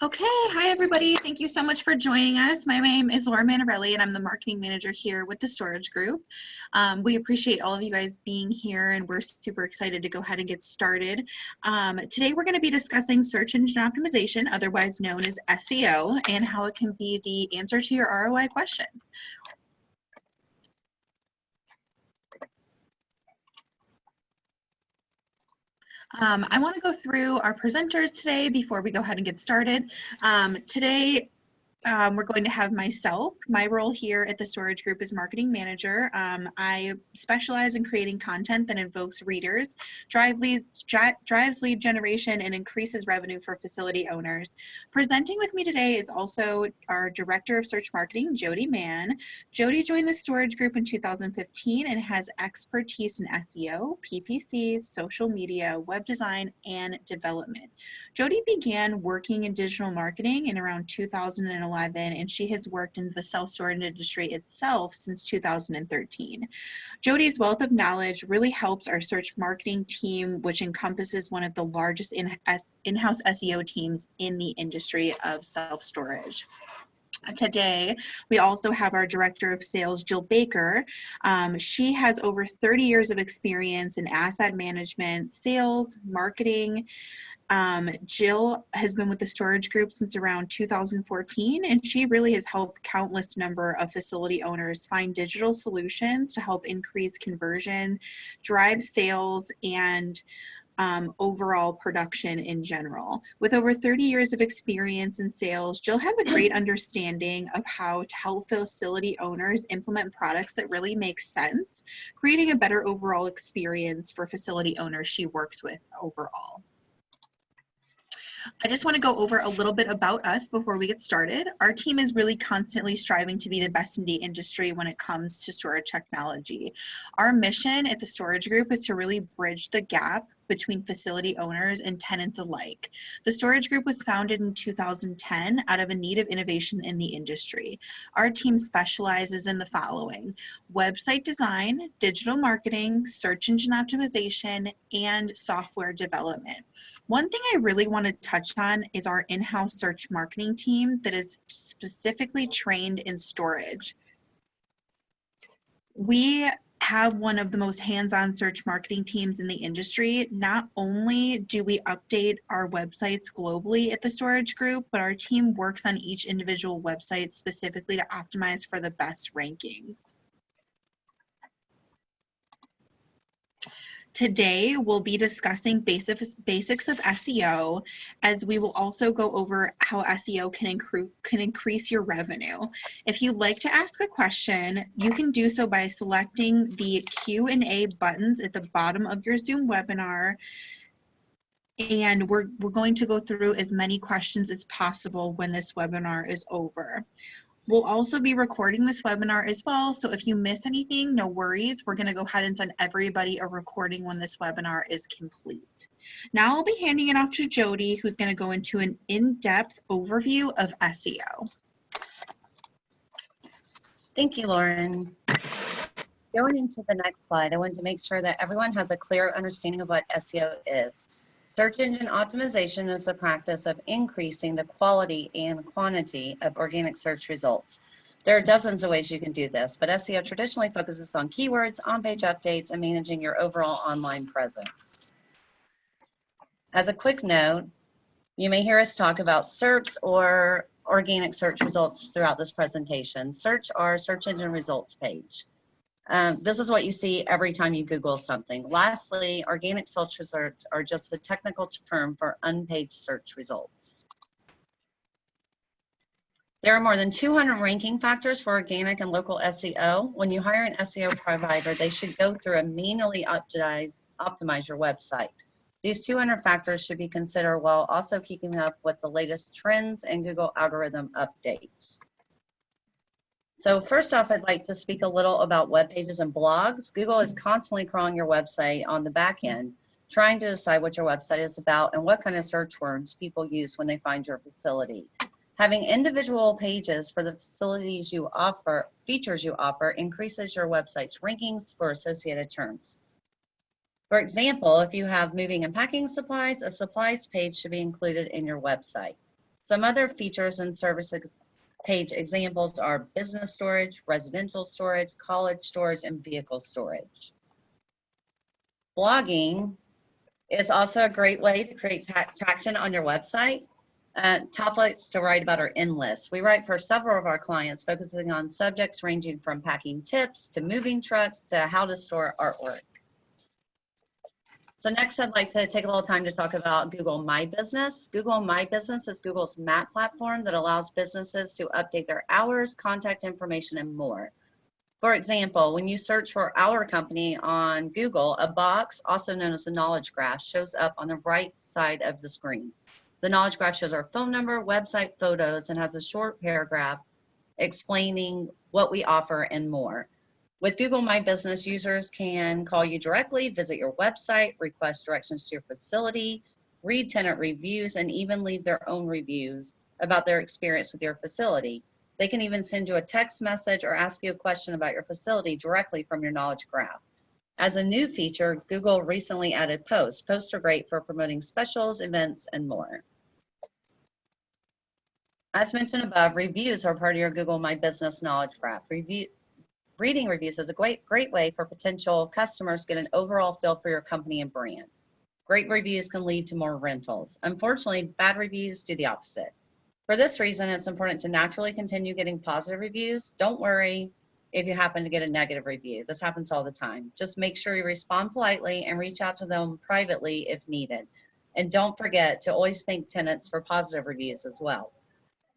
Okay, hi everybody. Thank you so much for joining us. My name is Laura Manarelli and I'm the marketing manager here with the Storage Group. We appreciate all of you guys being here and we're super excited to go ahead and get started. Today we're going to be discussing search engine optimization, otherwise known as SEO, and how it can be the answer to your ROI question. I want to go through our presenters today before we go ahead and get started. Today, we're going to have myself. My role here at the Storage Group is marketing manager. I specialize in creating content that invokes readers, drives lead generation, and increases revenue for facility owners. Presenting with me today is also our Director of Search Marketing, Jody Mann. Jody joined the Storage Group in 2015 and has expertise in SEO, PPC, social media, web design, and development. Jody began working in digital marketing in around 2011, and she has worked in the self-storage industry itself since 2013. Jody's wealth of knowledge really helps our search marketing team, which encompasses one of the largest in-house SEO teams in the industry of self-storage. Today, we also have our Director of Sales, Jill Baker. She has over 30 years of experience in asset management, sales, marketing. Jill has been with the Storage Group since around 2014, and she really has helped countless number of facility owners find digital solutions to help increase conversion, drive sales, and overall production in general. With over 30 years of experience in sales, Jill has a great understanding of how to help facility owners implement products that really make sense, creating a better overall experience for facility owners she works with overall. I just want to go over a little bit about us before we get started. Our team is really constantly striving to be the best in the industry when it comes to storage technology. Our mission at the Storage Group is to really bridge the gap between facility owners and tenants alike. The Storage Group was founded in 2010 out of a need of innovation in the industry. Our team specializes in the following: website design, digital marketing, search engine optimization, and software development. One thing I really want to touch on is our in-house search marketing team that is specifically trained in storage. We have one of the most hands-on search marketing teams in the industry. Not only do we update our websites globally at the Storage Group, but our team works on each individual website specifically to optimize for the best rankings. Today, we'll be discussing basics of SEO, as we will also go over how SEO can increase your revenue. If you'd like to ask a question, you can do so by selecting the Q&A buttons at the bottom of your Zoom webinar, and we're going to go through as many questions as possible when this webinar is over. We'll also be recording this webinar as well, so if you miss anything, no worries. We're going to go ahead and send everybody a recording when this webinar is complete. Now I'll be handing it off to Jody, who's going to go into an in-depth overview of SEO. Thank you, Lauren. Going into the next slide, I wanted to make sure that everyone has a clear understanding of what SEO is. Search engine optimization is the practice of increasing the quality and quantity of organic search results. There are dozens of ways you can do this, but SEO traditionally focuses on keywords, on-page updates, and managing your overall online presence. As a quick note, you may hear us talk about SERPs or organic search results throughout this presentation. SERPs are search engine results page. This is what you see every time you Google something. Lastly, organic search results are just the technical term for unpaged search results. There are more than 200 ranking factors for organic and local SEO. When you hire an SEO provider, they should go through and manually optimize your website. These 200 factors should be considered while also keeping up with the latest trends and Google algorithm updates. So first off, I'd like to speak a little about web pages and blogs. Google is constantly crawling your website on the back end, trying to decide what your website is about and what kind of search words people use when they find your facility. Having individual pages for the facilities you offer, features you offer, increases your website's rankings for associated terms. For example, if you have moving and packing supplies, a supplies page should be included in your website. Some other features and service page examples are business storage, residential storage, college storage, and vehicle storage. Blogging is also a great way to create traction on your website. Topics to write about are endless. We write for several of our clients, focusing on subjects ranging from packing tips to moving trucks to how to store artwork. So next, I'd like to take a little time to talk about Google My Business. Google My Business is Google's map platform that allows businesses to update their hours, contact information, and more. For example, when you search for our company on Google, a box, also known as a knowledge graph, shows up on the right side of the screen. The knowledge graph shows our phone number, website, photos, and has a short paragraph explaining what we offer and more. With Google My Business, users can call you directly, visit your website, request directions to your facility, read tenant reviews, and even leave their own reviews about their experience with your facility. They can even send you a text message or ask you a question about your facility directly from your knowledge graph. As a new feature, Google recently added posts. Posts are great for promoting specials, events, and more. As mentioned above, reviews are part of your Google My Business knowledge graph. Reading reviews is a great way for potential customers to get an overall feel for your company and brand. Great reviews can lead to more rentals. Unfortunately, bad reviews do the opposite. For this reason, it's important to naturally continue getting positive reviews. Don't worry if you happen to get a negative review. This happens all the time. Just make sure you respond politely and reach out to them privately if needed. And don't forget to always thank tenants for positive reviews as well.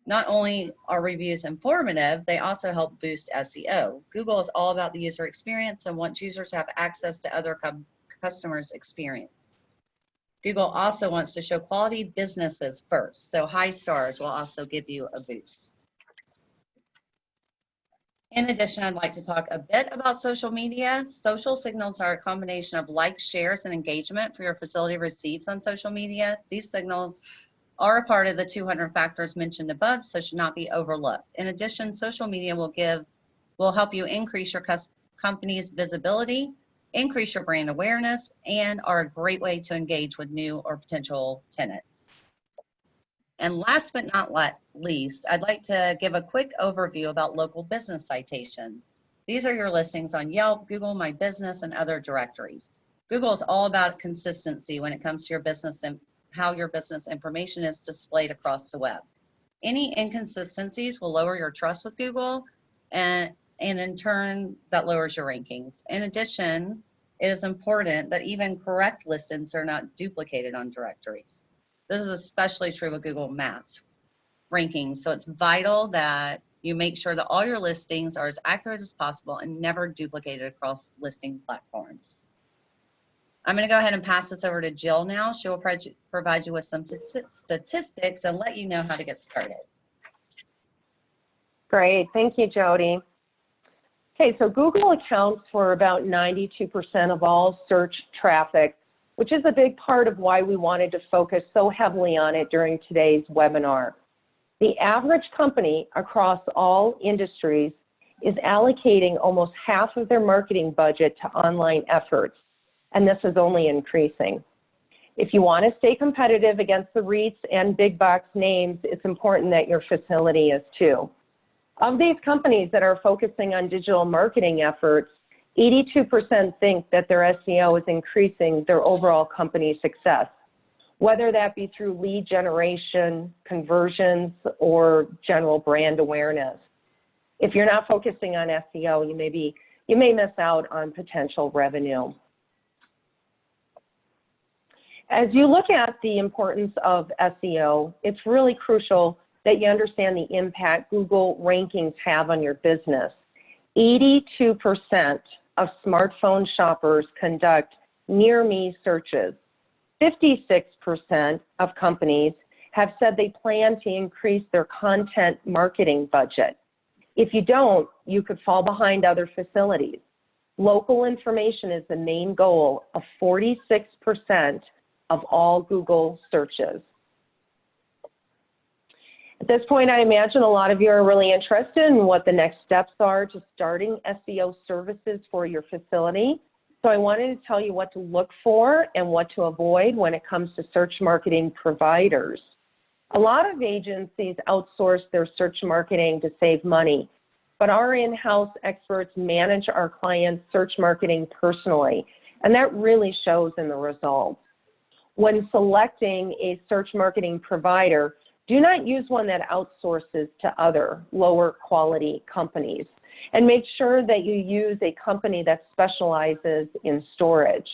Not only are reviews informative, they also help boost SEO. Google is all about the user experience and wants users to have access to other customers' experience. Google also wants to show quality businesses first, so high stars will also give you a boost. In addition, I'd like to talk a bit about social media. Social signals are a combination of likes, shares, and engagement for your facility receives on social media. These signals are a part of the 200 factors mentioned above, so should not be overlooked. In addition, social media will help you increase your company's visibility, increase your brand awareness, and are a great way to engage with new or potential tenants. And last but not least, I'd like to give a quick overview about local business citations. These are your listings on Yelp, Google My Business, and other directories. Google is all about consistency when it comes to your business and how your business information is displayed across the web. Any inconsistencies will lower your trust with Google, and in turn, that lowers your rankings. In addition, it is important that even correct listings are not duplicated on directories. This is especially true with Google Maps rankings, so it's vital that you make sure that all your listings are as accurate as possible and never duplicated across listing platforms. I'm going to go ahead and pass this over to Jill now. She will provide you with some statistics and let you know how to get started. Great, thank you, Jody. Okay, so Google accounts for about 92% of all search traffic, which is a big part of why we wanted to focus so heavily on it during today's webinar. The average company across all industries is allocating almost half of their marketing budget to online efforts, and this is only increasing. If you want to stay competitive against the REITs and big box names, it's important that your facility is too. Of these companies that are focusing on digital marketing efforts, 82% think that their SEO is increasing their overall company success, whether that be through lead generation, conversions, or general brand awareness. If you're not focusing on SEO, you may miss out on potential revenue. As you look at the importance of SEO, it's really crucial that you understand the impact Google rankings have on your business. 82% of smartphone shoppers conduct near-me searches. 56% of companies have said they plan to increase their content marketing budget. If you don't, you could fall behind other facilities. Local information is the main goal of 46% of all Google searches. At this point, I imagine a lot of you are really interested in what the next steps are to starting SEO services for your facility. So I wanted to tell you what to look for and what to avoid when it comes to search marketing providers. A lot of agencies outsource their search marketing to save money, but our in-house experts manage our clients' search marketing personally, and that really shows in the results. When selecting a search marketing provider, do not use one that outsources to other lower quality companies, and make sure that you use a company that specializes in storage.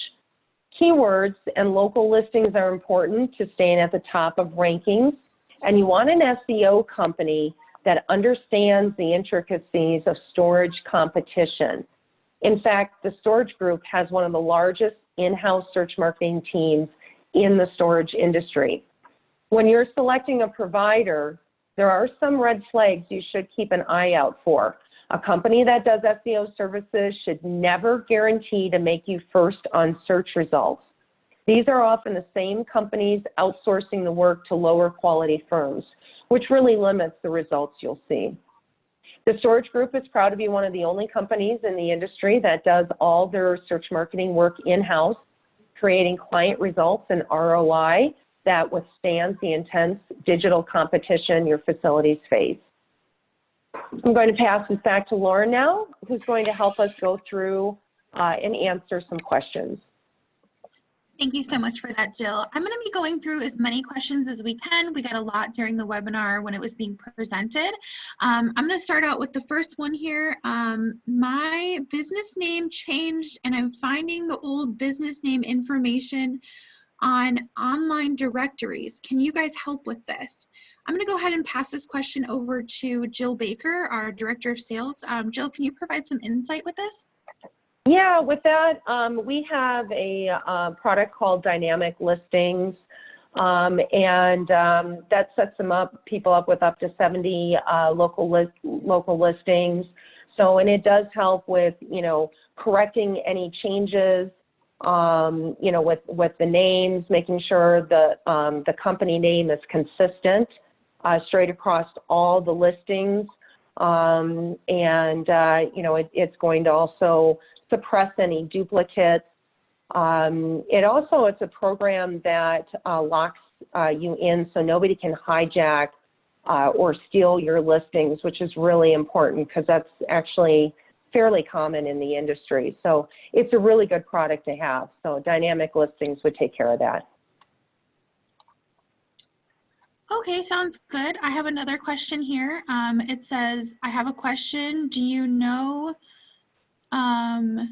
Keywords and local listings are important to staying at the top of rankings, and you want an SEO company that understands the intricacies of storage competition. In fact, the Storage Group has one of the largest in-house search marketing teams in the storage industry. When you're selecting a provider, there are some red flags you should keep an eye out for. A company that does SEO services should never guarantee to make you first on search results. These are often the same companies outsourcing the work to lower quality firms, which really limits the results you'll see. The Storage Group is proud to be one of the only companies in the industry that does all their search marketing work in-house, creating client results and ROI that withstands the intense digital competition your facilities face. I'm going to pass this back to Lauren now, who's going to help us go through and answer some questions. Thank you so much for that, Jill. I'm going to be going through as many questions as we can. We got a lot during the webinar when it was being presented. I'm going to start out with the first one here. My business name changed and I'm finding the old business name information on online directories. Can you guys help with this? I'm going to go ahead and pass this question over to Jill Baker, our Director of Sales. Jill, can you provide some insight with this? Yeah, with that, we have a product called Dynamic Listings, and that sets people up with up to 70 local listings. So, and it does help with, correcting any changes, with the names, making sure the company name is consistent straight across all the listings. It's going to also suppress any duplicates. It's a program that locks you in so nobody can hijack or steal your listings, which is really important because that's actually fairly common in the industry. So it's a really good product to have. So Dynamic Listings would take care of that. Okay, sounds good. I have another question here. It says, I have a question. Do you know if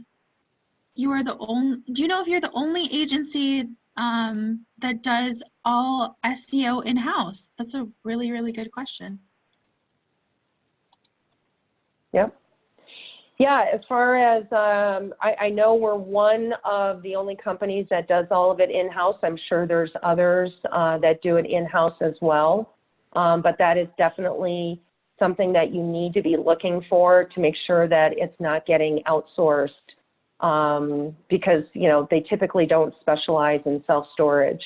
you're the only agency that does all SEO in-house? That's a really, really good question. Yep. Yeah, as far as I know, we're one of the only companies that does all of it in-house. I'm sure there's others that do it in-house as well, but that is definitely something that you need to be looking for to make sure that it's not getting outsourced because, they typically don't specialize in self-storage.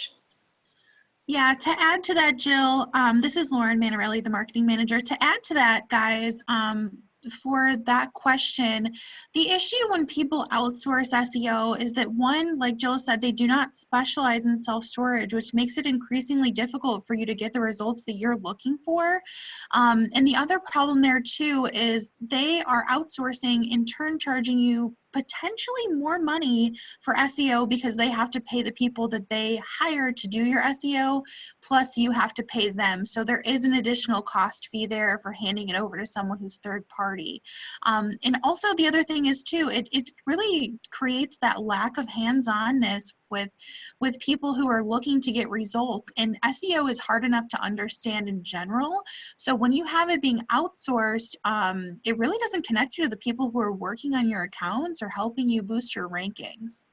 Yeah, to add to that, Jill, this is Lauren Manarelli, the marketing manager. To add to that, guys, for that question, the issue when people outsource SEO is that one, like Jill said, they do not specialize in self-storage, which makes it increasingly difficult for you to get the results that you're looking for. And the other problem there too is they are outsourcing, in turn charging you potentially more money for SEO because they have to pay the people that they hire to do your SEO, plus you have to pay them. So there is an additional cost fee there for handing it over to someone who's third party. And also the other thing is too, it really creates that lack of hands-onness with people who are looking to get results. And SEO is hard enough to understand in general. So when you have it being outsourced, it really doesn't connect you to the people who are working on your accounts or helping you boost your rankings.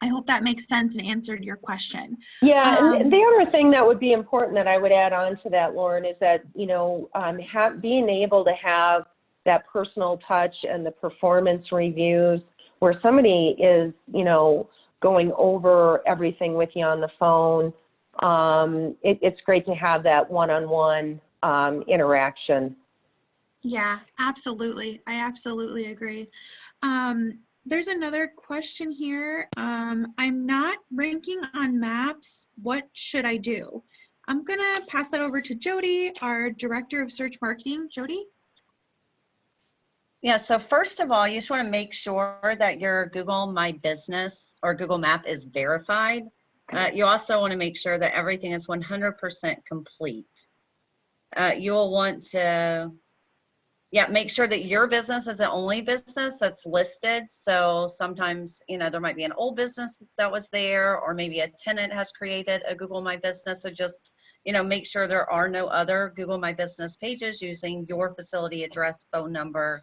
I hope that makes sense and answered your question. Yeah, and the other thing that would be important that I would add on to that, Lauren, is that, being able to have that personal touch and the performance reviews where somebody is, going over everything with you on the phone. It's great to have that one-on-one interaction. Yeah, absolutely. I absolutely agree. There's another question here. I'm not ranking on maps. What should I do? I'm gonna pass that over to Jody, our Director of Search Marketing. Jody? Yeah, so first of all, you just want to make sure that your Google My Business or Google Map is verified. You also want to make sure that everything is 100% complete. You'll want to, make sure that your business is the only business that's listed. So sometimes, there might be an old business that was there, or maybe a tenant has created a Google My Business. So just, make sure there are no other Google My Business pages using your facility address, phone number,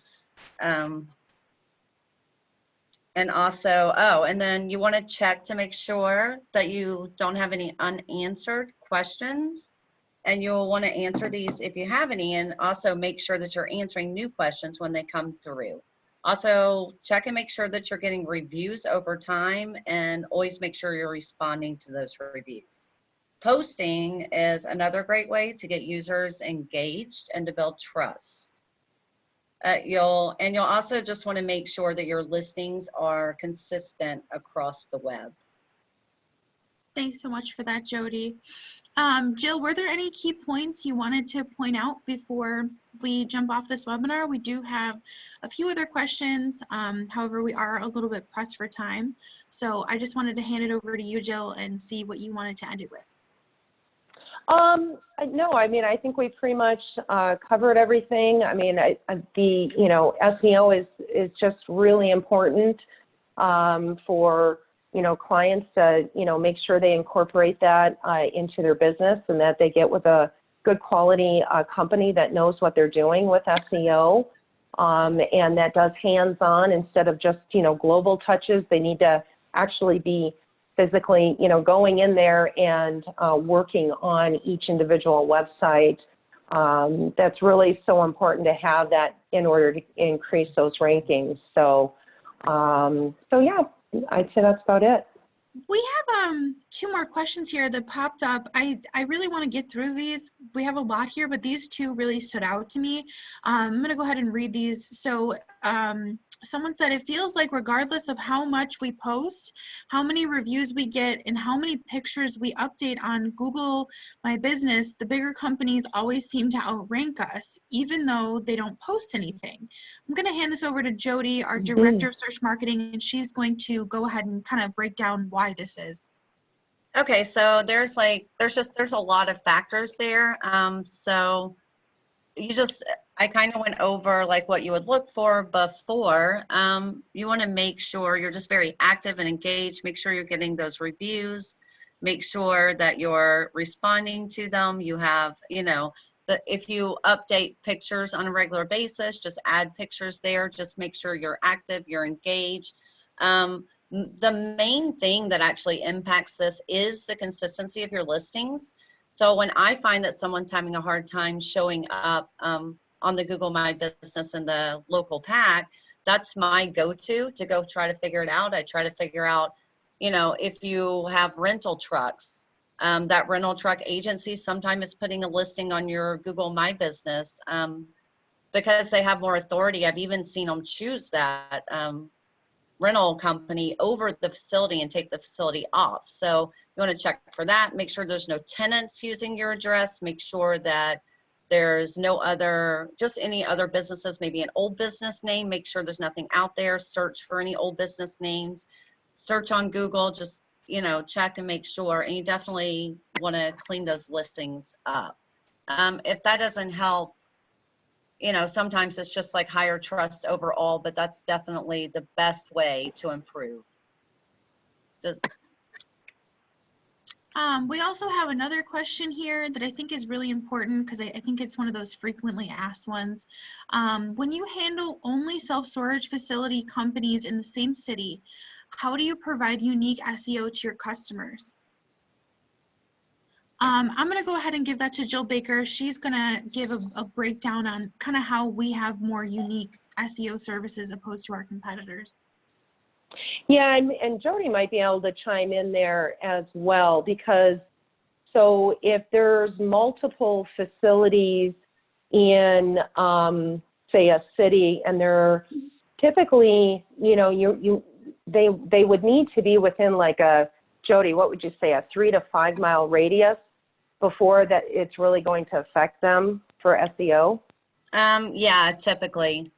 and also, and then you want to check to make sure that you don't have any unanswered questions, and you'll want to answer these if you have any, and also make sure that you're answering new questions when they come through. Also, check and make sure that you're getting reviews over time, and always make sure you're responding to those reviews. Posting is another great way to get users engaged and to build trust. You'll also just want to make sure that your listings are consistent across the web. Thanks so much for that, Jody. Jill, were there any key points you wanted to point out before we jump off this webinar? We do have a few other questions. However, we are a little bit pressed for time. So I just wanted to hand it over to you, Jill, and see what you wanted to end it with. No, I mean, I think we pretty much covered everything. I mean, SEO is just really important for, clients to, make sure they incorporate that into their business, and that they get with a good quality company that knows what they're doing with SEO, and that does hands-on instead of just, global touches. They need to actually be physically, going in there and working on each individual website. That's really so important to have that in order to increase those rankings. So yeah, I'd say that's about it. We have two more questions here that popped up. I really want to get through these. We have a lot here, but these two really stood out to me. I'm going to go ahead and read these. So someone said, it feels like regardless of how much we post, how many reviews we get, and how many pictures we update on Google My Business, the bigger companies always seem to outrank us, even though they don't post anything. I'm going to hand this over to Jody, our Director of Search Marketing, and she's going to go ahead and kind of break down why this is. Okay, so there's a lot of factors there. So I kind of went over like what you would look for before. You want to make sure you're just very active and engaged. Make sure you're getting those reviews. Make sure that you're responding to them. You have, if you update pictures on a regular basis, just add pictures there. Just make sure you're active, you're engaged. The main thing that actually impacts this is the consistency of your listings. So when I find that someone's having a hard time showing up on the Google My Business in the local pack, that's my go-to to go try to figure it out. I try to figure out, if you have rental trucks, that rental truck agency sometimes is putting a listing on your Google My Business because they have more authority. I've even seen them choose that rental company over the facility and take the facility off. So you want to check for that. Make sure there's no tenants using your address. Make sure that there's no other, just any other businesses, maybe an old business name. Make sure there's nothing out there. Search for any old business names. Search on Google, just, check and make sure. And you definitely want to clean those listings up. If that doesn't help, sometimes it's just like higher trust overall, but that's definitely the best way to improve. We also have another question here that I think is really important because I think it's one of those frequently asked ones. When you handle only self-storage facility companies in the same city, how do you provide unique SEO to your customers? I'm going to go ahead and give that to Jill Baker. She's going to give a breakdown on kind of how we have more unique SEO services opposed to our competitors. Yeah, and Jody might be able to chime in there as well, because so if there's multiple facilities in, say, a city, and they're typically, they would need to be within like a, Jody, what would you say, a 3 to 5 mile radius before that it's really going to affect them for SEO? Yeah, typically.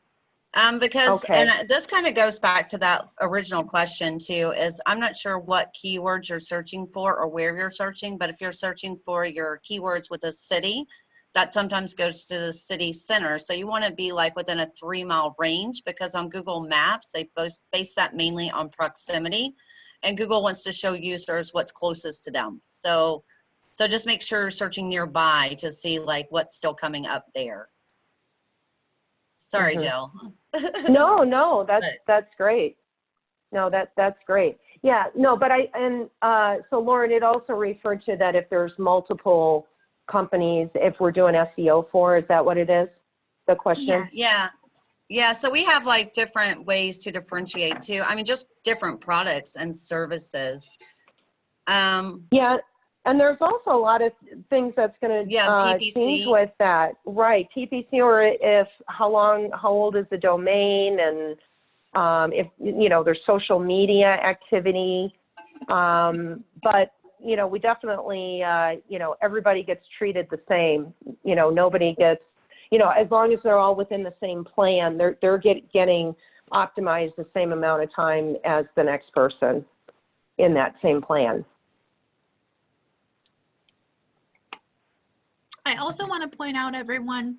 Because, Okay. and this kind of goes back to that original question too, is I'm not sure what keywords you're searching for or where you're searching, but if you're searching for your keywords with a city, that sometimes goes to the city center. So you want to be like within a 3-mile range, because on Google Maps, they base that mainly on proximity, and Google wants to show users what's closest to them. So just make sure you're searching nearby to see like what's still coming up there. Sorry, Jill. No, that's great. No, that's great. Yeah, no, but so Lauren, it also referred to that if there's multiple companies, if we're doing SEO for, is that what it is? The question? Yeah. So we have like different ways to differentiate too. I mean, just different products and services. Yeah, and there's also a lot of things that's going to change with that, right? PPC, or if how old is the domain, and if there's social media activity, but we definitely everybody gets treated the same. Nobody gets as long as they're all within the same plan, they're getting optimized the same amount of time as the next person in that same plan. I also want to point out, everyone,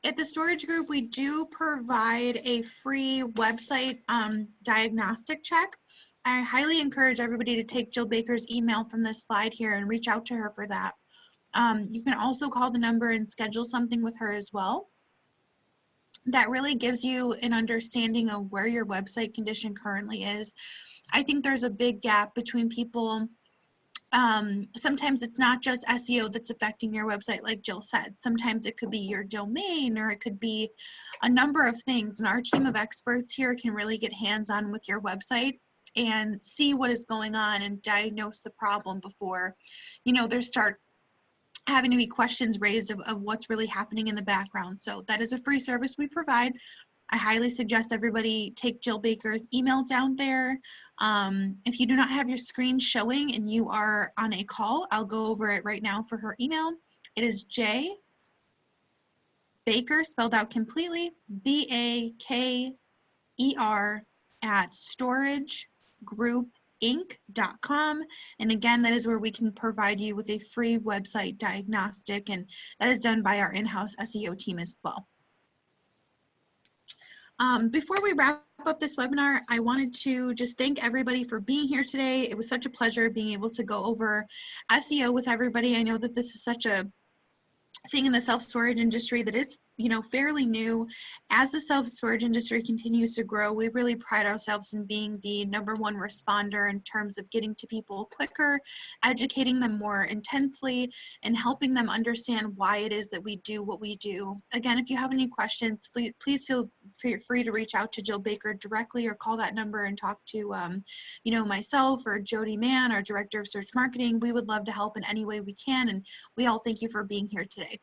at the storage group, we do provide a free website diagnostic check. I highly encourage everybody to take Jill Baker's email from this slide here and reach out to her for that. You can also call the number and schedule something with her as well. That really gives you an understanding of where your website condition currently is. I think there's a big gap between people. Sometimes it's not just SEO that's affecting your website, like Jill said. Sometimes it could be your domain, or it could be a number of things. And our team of experts here can really get hands-on with your website and see what is going on and diagnose the problem before, there start having to be questions raised of what's really happening in the background. So that is a free service we provide. I highly suggest everybody take Jill Baker's email down there. If you do not have your screen showing and you are on a call, I'll go over it right now for her email. It is J Baker, spelled out completely, BAKER @storagegroupinc.com. And again, that is where we can provide you with a free website diagnostic, and that is done by our in-house SEO team as well. Before we wrap up this webinar, I wanted to just thank everybody for being here today. It was such a pleasure being able to go over SEO with everybody. I know that this is such a thing in the self-storage industry that is, fairly new. As the self-storage industry continues to grow, we really pride ourselves in being the #1 responder in terms of getting to people quicker, educating them more intensely, and helping them understand why it is that we do what we do. Again, if you have any questions, please feel free to reach out to Jill Baker directly, or call that number and talk to, myself or Jody Mann, our Director of Search Marketing. We would love to help in any way we can, and we all thank you for being here today.